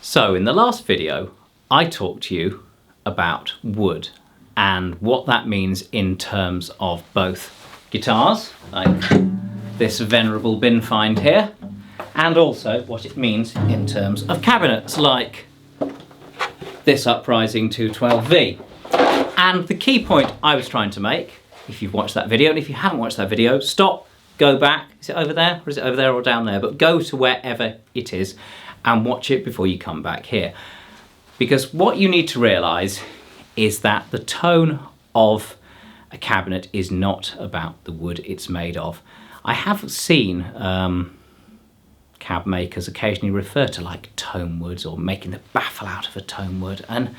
So in the last video, I talked to you about wood and what that means in terms of both guitars, like this venerable bin find here, and also what it means in terms of cabinets, like this Uprising 212V. And the key point I was trying to make, if you've watched that video, and if you haven't watched that video, stop, go back. Is it over there, or is it over there or down there? But go to wherever it is and watch it before you come back here. Because what you need to realise is that the tone of a cabinet is not about the wood it's made of. I have seen cab makers occasionally refer to like Tonewood or making the baffle out of a Tonewood, and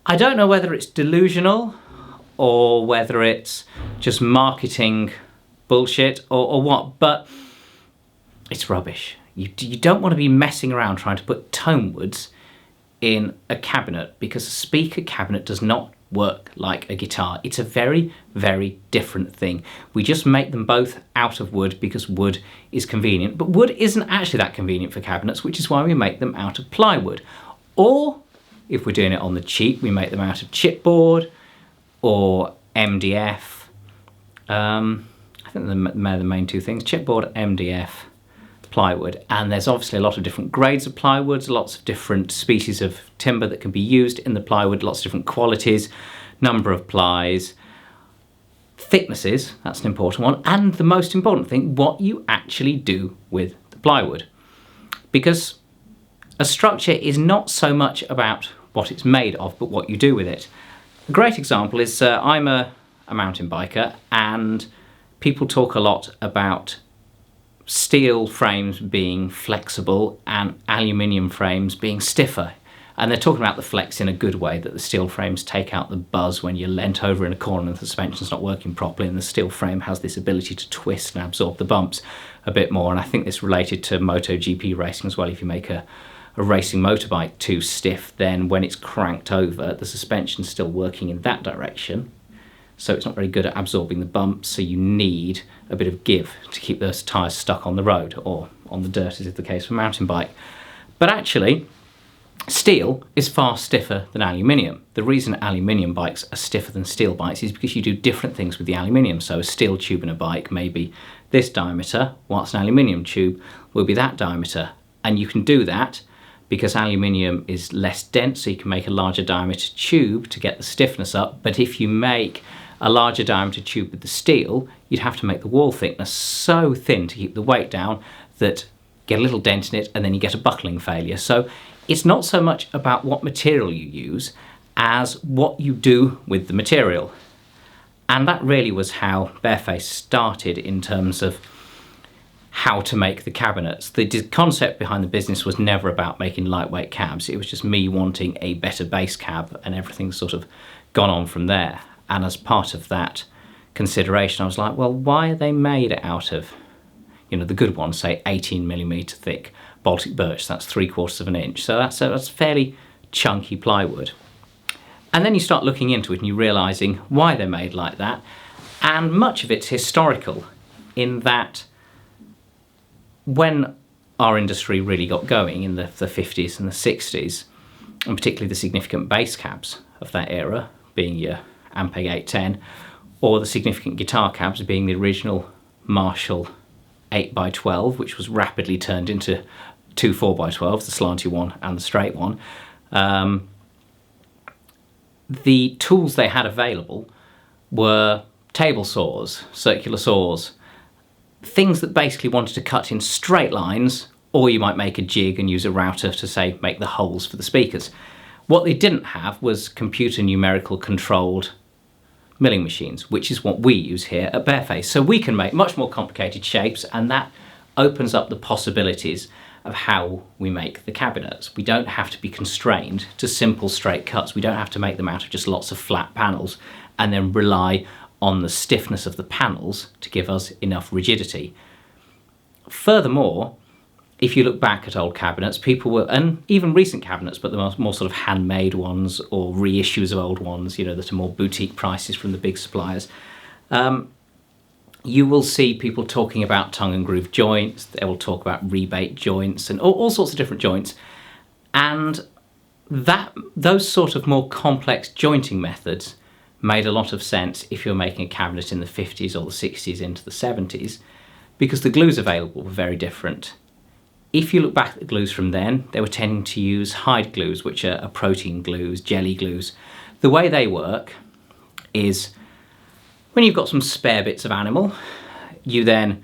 I don't know whether it's delusional or whether it's just marketing bullshit or what, but it's rubbish. You don't want to be messing around trying to put Tonewoods in a cabinet, because a speaker cabinet does not work like a guitar. It's a very, very different thing. We just make them both out of wood because wood is convenient, but wood isn't actually that convenient for cabinets, which is why we make them out of plywood. Or if we're doing it on the cheap, we make them out of chipboard or MDF. I think they're the main two things: chipboard, MDF, plywood. And there's obviously a lot of different grades of plywoods, lots of different species of timber that can be used in the plywood, lots of different qualities, number of plies, thicknesses, that's an important one, and the most important thing, what you actually do with the plywood. Because a structure is not so much about what it's made of, but what you do with it. A great example is I'm a mountain biker, and people talk a lot about steel frames being flexible and aluminium frames being stiffer. And they're talking about the flex in a good way, that the steel frames take out the buzz when you're leant over in a corner and the suspension's not working properly, and the steel frame has this ability to twist and absorb the bumps a bit more. And I think this related to MotoGP racing as well. If you make a racing motorbike too stiff, then when it's cranked over, the suspension's still working in that direction, so it's not very good at absorbing the bumps, so you need a bit of give to keep those tyres stuck on the road, or on the dirt as is the case for a mountain bike. But actually, steel is far stiffer than aluminium. The reason aluminium bikes are stiffer than steel bikes is because you do different things with the aluminium. So a steel tube in a bike may be this diameter, whilst an aluminium tube will be that diameter. And you can do that because aluminium is less dense, so you can make a larger diameter tube to get the stiffness up. But if you make a larger diameter tube with the steel, you'd have to make the wall thickness so thin to keep the weight down that get a little dent in it, and then you get a buckling failure. So it's not so much about what material you use as what you do with the material. And that really was how Bareface started in terms of how to make the cabinets. The concept behind the business was never about making lightweight cabs. It was just me wanting a better base cab, and everything's sort of gone on from there. And as part of that consideration, I was like, well, why are they made out of, the good ones, say 18mm thick Baltic birch, that's 3/4 of an inch. So that's fairly chunky plywood. And then you start looking into it and you're realising why they're made like that. And much of it's historical, in that when our industry really got going in the 50s and the 60s, and particularly the significant bass cabs of that era, being your Ampeg 810, or the significant guitar cabs being the original Marshall 8x12, which was rapidly turned into two 4x12s, the slanty one and the straight one. The tools they had available were table saws, circular saws, things that basically wanted to cut in straight lines, or you might make a jig and use a router to, say, make the holes for the speakers. What they didn't have was computer numerical controlled milling machines, which is what we use here at Bareface. So we can make much more complicated shapes, and that opens up the possibilities of how we make the cabinets. We don't have to be constrained to simple straight cuts. We don't have to make them out of just lots of flat panels and then rely on the stiffness of the panels to give us enough rigidity. Furthermore, if you look back at old cabinets, people were, and even recent cabinets, but the more sort of handmade ones or reissues of old ones, that are more boutique prices from the big suppliers, you will see people talking about tongue and groove joints. They will talk about rebate joints and all sorts of different joints. And those sort of more complex jointing methods made a lot of sense if you're making a cabinet in the 50s or the 60s into the 70s, because the glues available were very different. If you look back at the glues from then, they were tending to use hide glues, which are protein glues, jelly glues. The way they work is when you've got some spare bits of animal, you then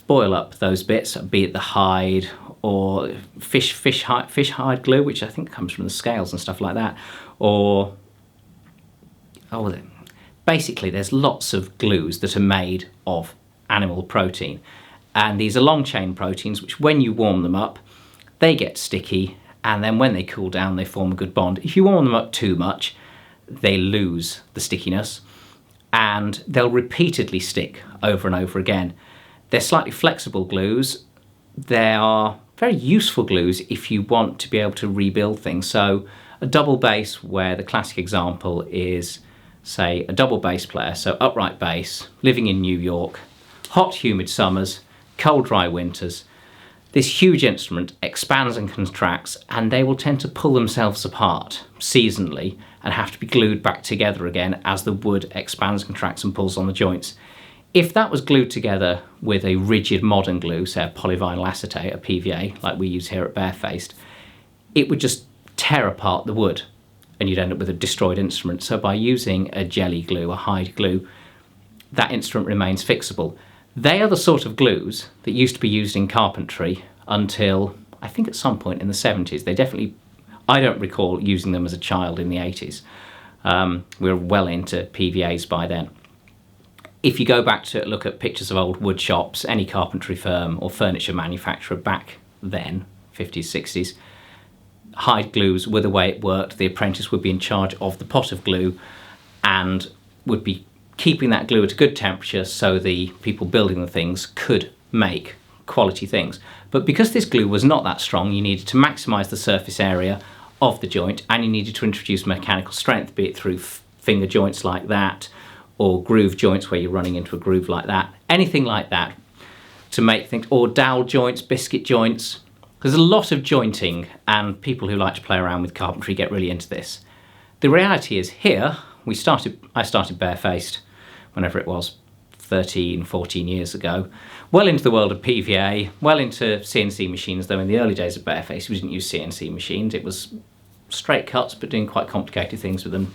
boil up those bits, be it the hide or fish hide glue, which I think comes from the scales and stuff like that, or basically there's lots of glues that are made of animal protein, and these are long chain proteins which when you warm them up they get sticky, and then when they cool down they form a good bond. If you warm them up too much they lose the stickiness and they'll repeatedly stick over and over again. They're slightly flexible glues. They are very useful glues if you want to be able to rebuild things. So a double bass, where the classic example is, say, a double bass player, so upright bass, living in New York, hot humid summers, cold dry winters. This huge instrument expands and contracts, and they will tend to pull themselves apart seasonally and have to be glued back together again as the wood expands, contracts and pulls on the joints. If that was glued together with a rigid modern glue, say a polyvinyl acetate, a PVA, like we use here at Barefaced, it would just tear apart the wood and you'd end up with a destroyed instrument. So by using a jelly glue, a hide glue, that instrument remains fixable. They are the sort of glues that used to be used in carpentry until, I think at some point in the 70s. They definitely, I don't recall using them as a child in the 80s. We were well into PVAs by then. If you go back to look at pictures of old wood shops, any carpentry firm or furniture manufacturer back then, 50s, 60s, hide glues were the way it worked. The apprentice would be in charge of the pot of glue and would be keeping that glue at a good temperature so the people building the things could make quality things. But because this glue was not that strong, you needed to maximise the surface area of the joint, and you needed to introduce mechanical strength, be it through finger joints like that, or groove joints where you're running into a groove like that, anything like that to make things, or dowel joints, biscuit joints. There's a lot of jointing, and people who like to play around with carpentry get really into this. The reality is here, I started Barefaced whenever it was, 13, 14 years ago, well into the world of PVA, well into CNC machines, though in the early days of Barefaced we didn't use CNC machines. It was straight cuts but doing quite complicated things with them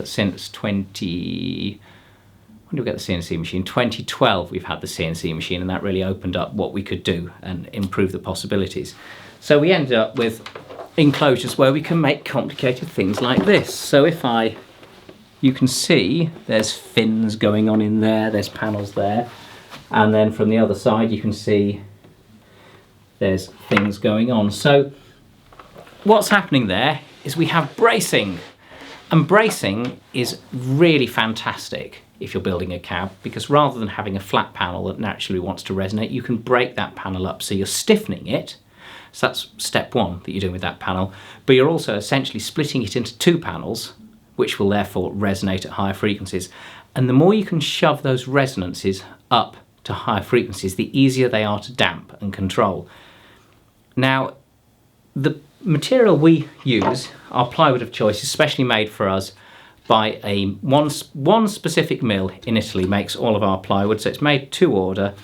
since when did we get the CNC machine? 2012 we've had the CNC machine, and that really opened up what we could do and improved the possibilities. So we ended up with enclosures where we can make complicated things like this. So you can see there's fins going on in there, there's panels there, and then from the other side you can see there's things going on. So what's happening there is we have bracing, and bracing is really fantastic if you're building a cab, because rather than having a flat panel that naturally wants to resonate, you can break that panel up so you're stiffening it. So that's step one that you're doing with that panel, but you're also essentially splitting it into two panels, which will therefore resonate at higher frequencies. And the more you can shove those resonances up to higher frequencies, the easier they are to damp and control. Now, the material we use, our plywood of choice, is specially made for us by one specific mill in Italy makes all of our plywood, so it's made to order,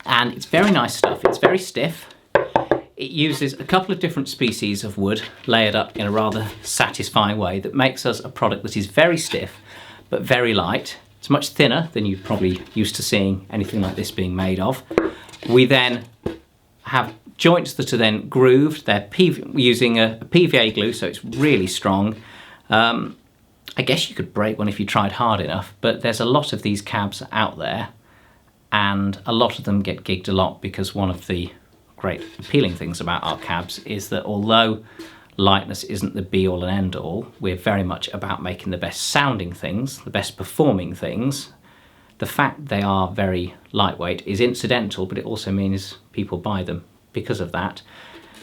and it's very nice stuff. It's very stiff. It uses a couple of different species of wood layered up in a rather satisfying way that makes us a product that is very stiff but very light. It's much thinner than you're probably used to seeing anything like this being made of. We then have joints that are then grooved. They're using a PVA glue, so it's really strong. I guess you could break one if you tried hard enough, but there's a lot of these cabs out there, and a lot of them get gigged a lot because one of the great appealing things about our cabs is that although lightness isn't the be-all and end-all, we're very much about making the best sounding things, the best performing things. The fact they are very lightweight is incidental, but it also means people buy them because of that.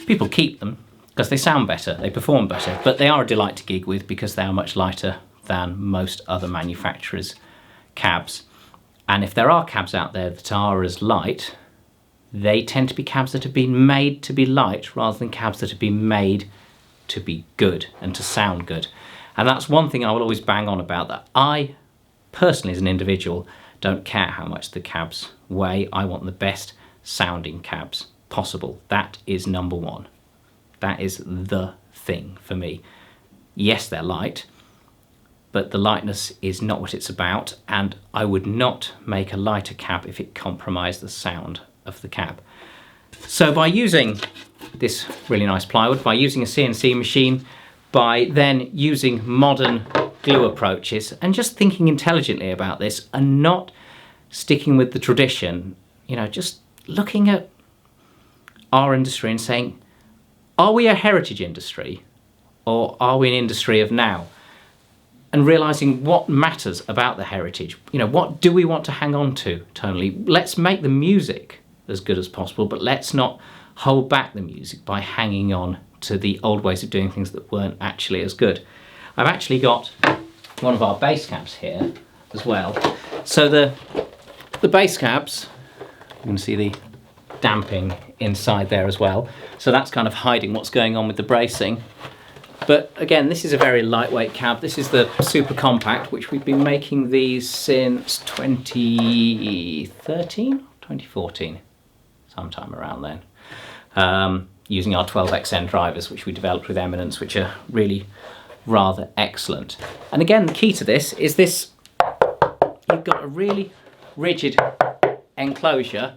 People keep them because they sound better, they perform better, but they are a delight to gig with because they are much lighter than most other manufacturers' cabs. And if there are cabs out there that are as light, they tend to be cabs that have been made to be light rather than cabs that have been made to be good and to sound good. And that's one thing I will always bang on about, that I personally as an individual don't care how much the cabs weigh. I want the best sounding cabs possible. That is number one. That is the thing for me. Yes, they're light, but the lightness is not what it's about, and I would not make a lighter cab if it compromised the sound of the cab. So by using this really nice plywood, by using a CNC machine, by then using modern glue approaches and just thinking intelligently about this and not sticking with the tradition, you know, just looking at our industry and saying, are we a heritage industry or are we an industry of now? And realising what matters about the heritage. You know, what do we want to hang on to tonally? Let's make the music as good as possible, but let's not hold back the music by hanging on to the old ways of doing things that weren't actually as good. I've actually got one of our bass cabs here as well. So the bass cabs, you can see the damping inside there as well. So that's kind of hiding what's going on with the bracing. But again, this is a very lightweight cab. This is the Super Compact, which we've been making these since 2013, 2014, sometime around then. Using our 12XN drivers, which we developed with Eminence, which are really rather excellent. And again, the key to this is this, you've got a really rigid enclosure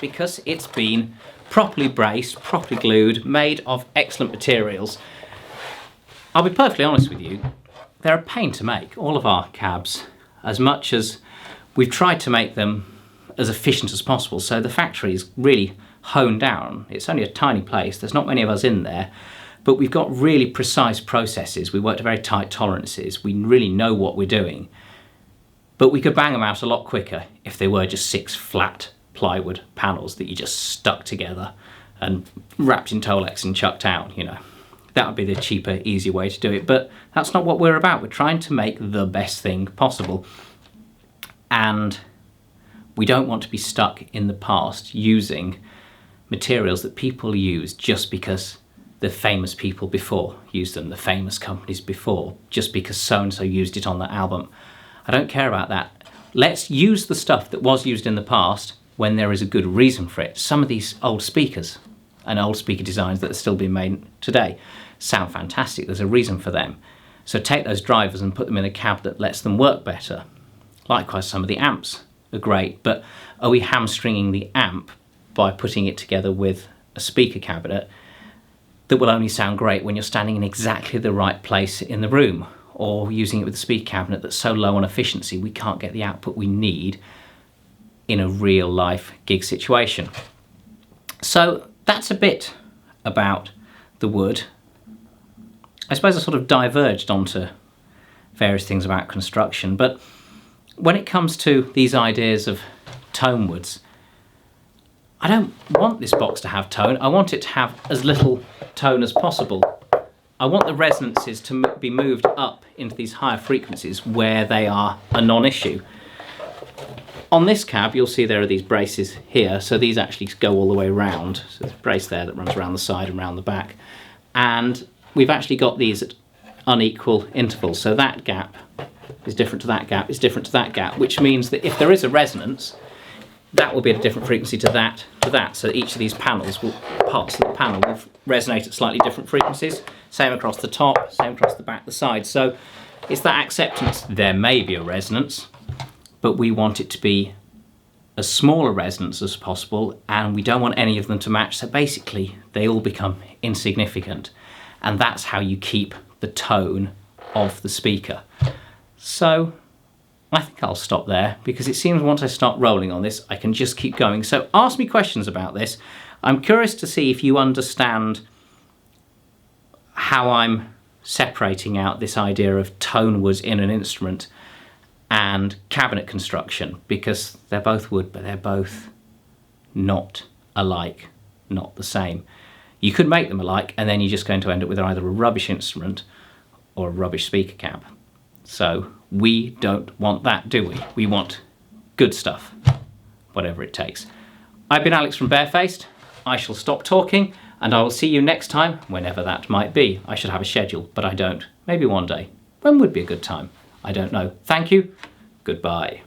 because it's been properly braced, properly glued, made of excellent materials. I'll be perfectly honest with you, they're a pain to make, all of our cabs, as much as we've tried to make them as efficient as possible. So the factory is really honed down. It's only a tiny place, there's not many of us in there, but we've got really precise processes. We work to very tight tolerances. We really know what we're doing. But we could bang them out a lot quicker if they were just 6 flat plywood panels that you just stuck together and wrapped in Tolex and chucked out, you know. That would be the cheaper, easier way to do it. But that's not what we're about. We're trying to make the best thing possible. And we don't want to be stuck in the past using materials that people use just because the famous people before used them, the famous companies before, just because so-and-so used it on the album. I don't care about that. Let's use the stuff that was used in the past when there is a good reason for it. Some of these old speakers and old speaker designs that are still being made today sound fantastic. There's a reason for them. So take those drivers and put them in a cab that lets them work better. Likewise, some of the amps are great, but are we hamstringing the amp by putting it together with a speaker cabinet that will only sound great when you're standing in exactly the right place in the room, or using it with a speaker cabinet that's so low on efficiency we can't get the output we need in a real life gig situation? So that's a bit about the wood. I suppose I sort of diverged onto various things about construction, but when it comes to these ideas of tone woods, I don't want this box to have tone. I want it to have as little tone as possible. I want the resonances to be moved up into these higher frequencies where they are a non-issue. On this cab, you'll see there are these braces here, so these actually go all the way around. So there's a brace there that runs around the side and around the back. And we've actually got these at unequal intervals, so that gap is different to that gap, is different to that gap, which means that if there is a resonance, that will be at a different frequency to that, So each of these panels, parts of the panel will resonate at slightly different frequencies. Same across the top, same across the back, the sides. So it's that acceptance. There may be a resonance, but we want it to be as small a resonance as possible, and we don't want any of them to match. So basically, they all become insignificant. And that's how you keep the tone of the speaker. So I think I'll stop there, because it seems once I start rolling on this, I can just keep going. So ask me questions about this. I'm curious to see if you understand how I'm separating out this idea of tone woods in an instrument and cabinet construction, because they're both wood, but they're both not alike, not the same. You could make them alike, and then you're just going to end up with either a rubbish instrument or a rubbish speaker cab. So we don't want that, do we? We want good stuff, whatever it takes. I've been Alex from Barefaced. I shall stop talking and I will see you next time, whenever that might be. I should have a schedule, but I don't. Maybe one day. When would be a good time? I don't know. Thank you. Goodbye.